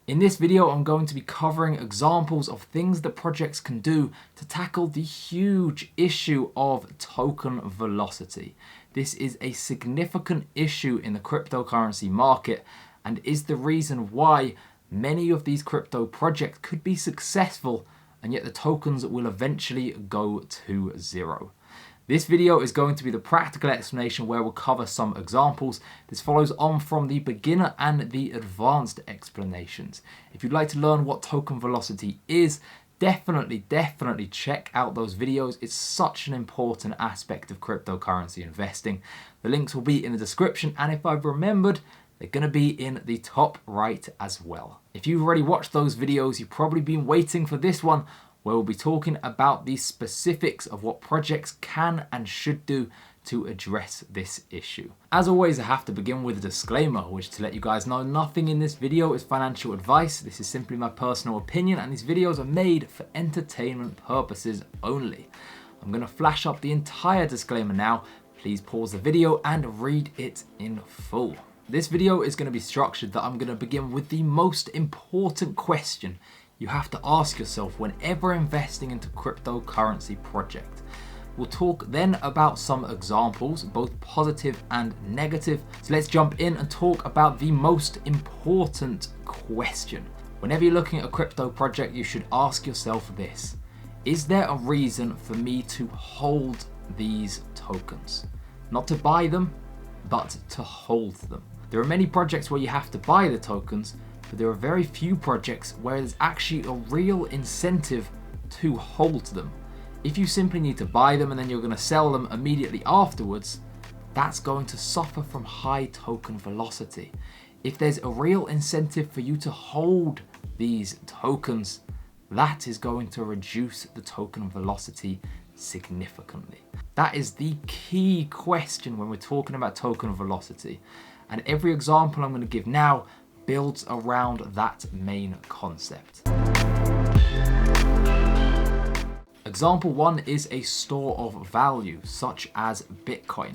In this video, I'm going to be covering examples of things that projects can do to tackle the huge issue of token velocity. This is a significant issue in the cryptocurrency market and is the reason why many of these crypto projects could be successful and yet the tokens will eventually go to zero. This video is going to be the practical explanation where we'll cover some examples. This follows on from the beginner and the advanced explanations. If you'd like to learn what token velocity is, definitely check out those videos. It's such an important aspect of cryptocurrency investing. The links will be in the description, and if I've remembered, they're going to be in the top right as well. If you've already watched those videos, you've probably been waiting for this one, where we'll be talking about the specifics of what projects can and should do to address this issue. As always, I have to begin with a disclaimer, which to let you guys know, nothing in this video is financial advice. This is simply my personal opinion, and these videos are made for entertainment purposes only. I'm going to flash up the entire disclaimer now. Please pause the video and read it in full. This video is going to be structured that I'm going to begin with the most important question you have to ask yourself whenever investing into cryptocurrency project. We'll talk then about some examples, both positive and negative. So let's jump in and talk about the most important question. Whenever you're looking at a crypto project, you should ask yourself this: is there a reason for me to hold these tokens? Not to buy them, but to hold them. There are many projects where you have to buy the tokens, but there are very few projects where there's actually a real incentive to hold them. If you simply need to buy them and then you're going to sell them immediately afterwards, that's going to suffer from high token velocity. If there's a real incentive for you to hold these tokens, that is going to reduce the token velocity significantly. That is the key question when we're talking about token velocity. And every example I'm going to give now builds around that main concept. Example 1 is a store of value, such as Bitcoin.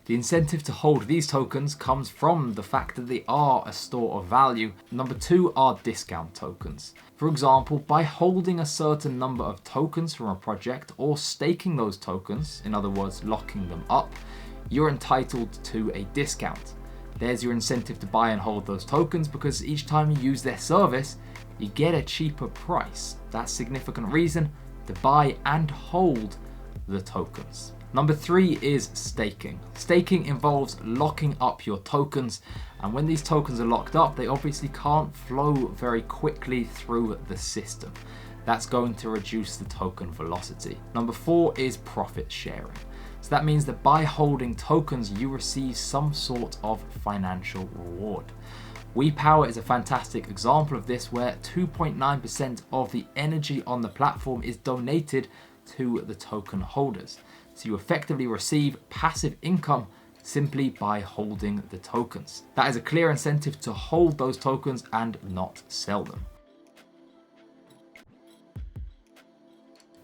The incentive to hold these tokens comes from the fact that they are a store of value. Number 2 are discount tokens. For example, by holding a certain number of tokens from a project or staking those tokens, in other words, locking them up, you're entitled to a discount. There's your incentive to buy and hold those tokens, because each time you use their service, you get a cheaper price. That's a significant reason to buy and hold the tokens. Number 3 is staking. Staking involves locking up your tokens, and when these tokens are locked up, they obviously can't flow very quickly through the system. That's going to reduce the token velocity. Number 4 is profit sharing. So that means that by holding tokens, you receive some sort of financial reward. WePower is a fantastic example of this, where 2.9% of the energy on the platform is donated to the token holders. So you effectively receive passive income simply by holding the tokens. That is a clear incentive to hold those tokens and not sell them.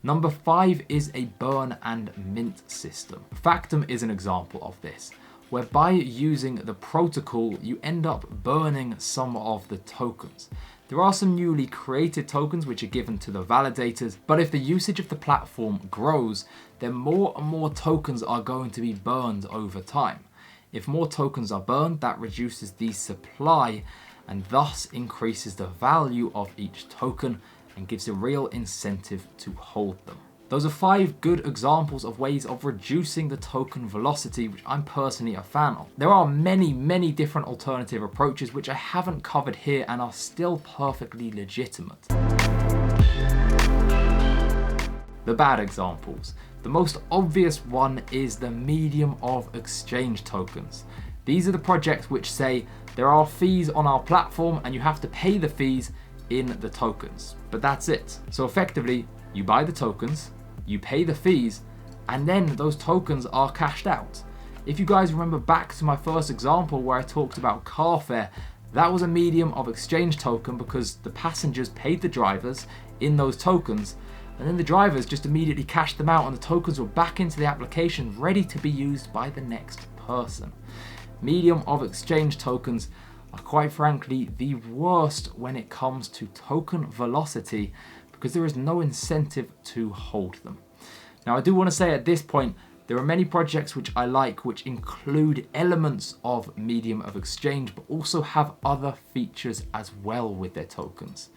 Number 5 is a burn and mint system. Factom is an example of this, where by using the protocol, you end up burning some of the tokens. There are some newly created tokens which are given to the validators, but if the usage of the platform grows, then more and more tokens are going to be burned over time. If more tokens are burned, that reduces the supply and thus increases the value of each token and gives a real incentive to hold them. Those are 5 good examples of ways of reducing the token velocity, which I'm personally a fan of. There are many different alternative approaches which I haven't covered here and are still perfectly legitimate. The bad examples. The most obvious one is the medium of exchange tokens. These are the projects which say there are fees on our platform and you have to pay the fees in the tokens, but that's it. So effectively, you buy the tokens, you pay the fees, and then those tokens are cashed out. If you guys remember back to my first example where I talked about car fare, that was a medium of exchange token because the passengers paid the drivers in those tokens, and then the drivers just immediately cashed them out and the tokens were back into the application ready to be used by the next person. Medium of exchange tokens are quite frankly the worst when it comes to token velocity because there is no incentive to hold them. Now I do want to say at this point, there are many projects which I like which include elements of medium of exchange but also have other features as well with their tokens.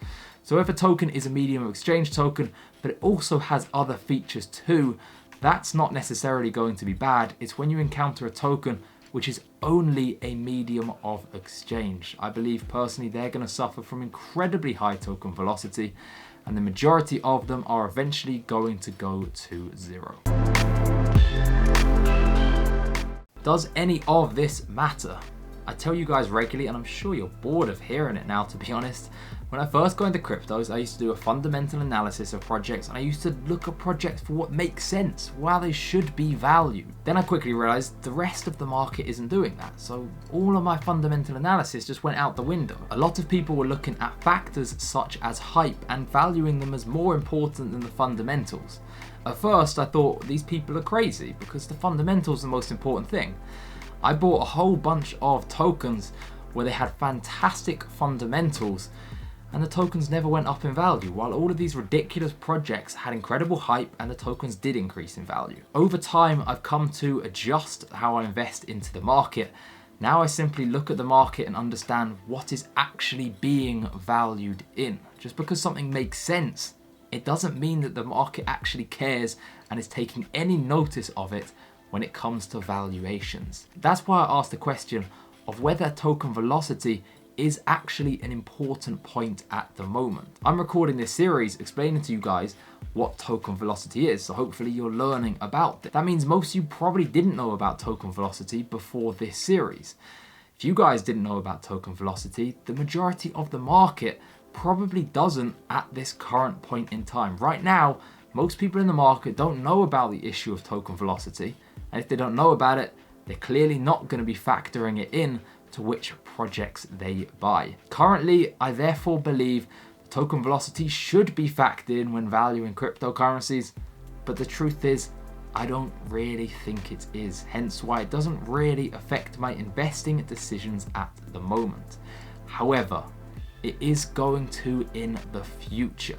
So if a token is a medium of exchange token but it also has other features too, that's not necessarily going to be bad. It's when you encounter a token which is only a medium of exchange. I believe personally they're going to suffer from incredibly high token velocity and the majority of them are eventually going to go to zero. Does any of this matter? I tell you guys regularly, and I'm sure you're bored of hearing it now, to be honest. When I first got into cryptos, I used to do a fundamental analysis of projects and I used to look at projects for what makes sense, why they should be valued. Then I quickly realized the rest of the market isn't doing that. So all of my fundamental analysis just went out the window. A lot of people were looking at factors such as hype and valuing them as more important than the fundamentals. At first, I thought these people are crazy because the fundamentals are the most important thing. I bought a whole bunch of tokens where they had fantastic fundamentals and the tokens never went up in value, while all of these ridiculous projects had incredible hype and the tokens did increase in value. Over time, I've come to adjust how I invest into the market. Now I simply look at the market and understand what is actually being valued in. Just because something makes sense, it doesn't mean that the market actually cares and is taking any notice of it when it comes to valuations. That's why I asked the question of whether token velocity is actually an important point at the moment. I'm recording this series explaining to you guys what token velocity is, so hopefully you're learning about it. That means most of you probably didn't know about token velocity before this series. If you guys didn't know about token velocity, the majority of the market probably doesn't at this current point in time. Right now, most people in the market don't know about the issue of token velocity, and if they don't know about it, they're clearly not going to be factoring it in to which projects they buy. Currently, I therefore believe token velocity should be factored in when valuing cryptocurrencies, but the truth is, I don't really think it is, hence why it doesn't really affect my investing decisions at the moment. However, it is going to in the future.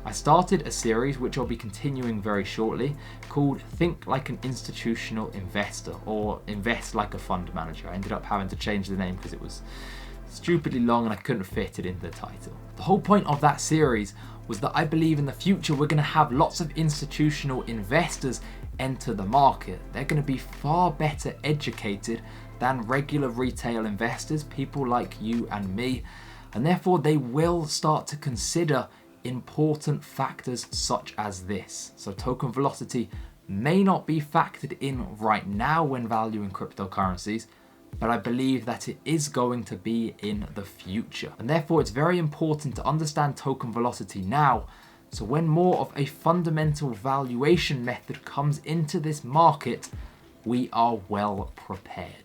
I started a series which I'll be continuing very shortly called Think Like an Institutional Investor or Invest Like a Fund Manager. I ended up having to change the name because it was stupidly long and I couldn't fit it in the title. The whole point of that series was that I believe in the future we're going to have lots of institutional investors enter the market. They're going to be far better educated than regular retail investors, people like you and me, and therefore they will start to consider important factors such as this. So token velocity may not be factored in right now when valuing cryptocurrencies, but I believe that it is going to be in the future. And therefore it's very important to understand token velocity now, so when more of a fundamental valuation method comes into this market, we are well prepared.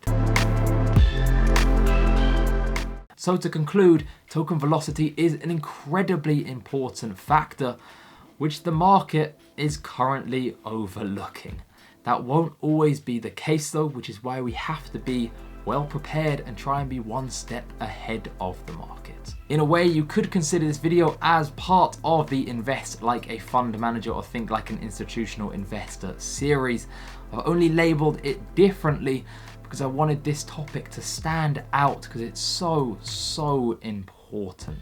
So to conclude, token velocity is an incredibly important factor which the market is currently overlooking. That won't always be the case though, which is why we have to be well prepared and try and be one step ahead of the market. In a way, you could consider this video as part of the Invest Like a Fund Manager or Think Like an Institutional Investor series. I've only labeled it differently because I wanted this topic to stand out because it's so important.